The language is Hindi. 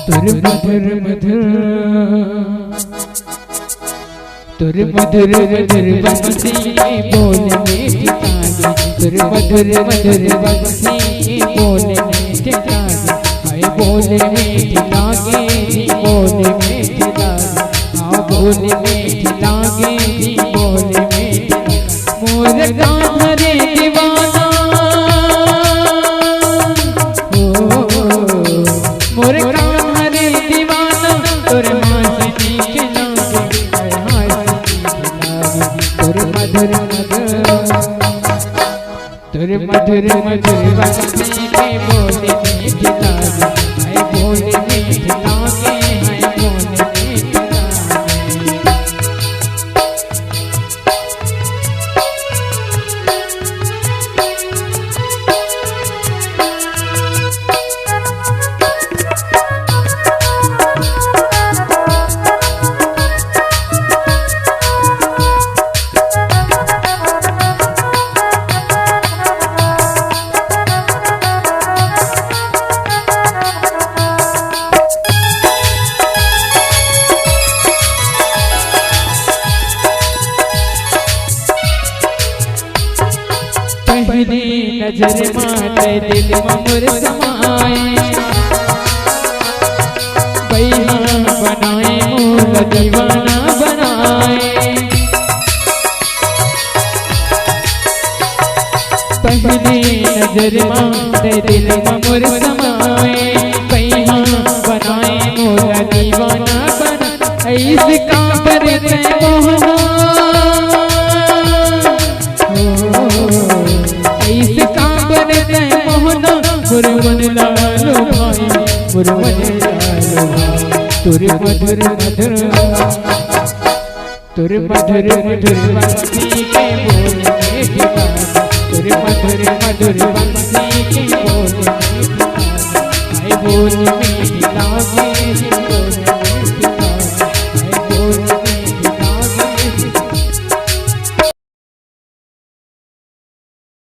तुर मधुर मधुर तुर मधुर मधुर बंसी बोले मीठी ताली, तुर मधुर मधुर बंसी बोले मीठी ताली, हाय बोले मीठी लागे दी बोले मीठी लागे, हाँ बोले मीठी लागे दी बोले मीठी, मोर कान्हा रे दीवाना मोर कान्हा रे दीवाना, तुर मासी मीठी लागे, तुर मधुर मधुर बंसी बोले मीठी ताली, हाय बोले मीठी लागे, हाय बोले मीठी पहली नजर माते दिल मोर समाए, बैहा बनाए मोर दीवाना बनाए, पहली नजर माते दिल मोर समाए, बैहा बनाए मोर दीवाना बनाए, इसका परते मोहना मुरवन लालो भाई, मुरवन लालो भाई, तुर मधुर मधुर तुर मधुर मधुर बंसी के बोले मीठी ताली, तुर मधुर मधुर बंसी के बोले मीठी ताली, हाय बोले मीठी लागे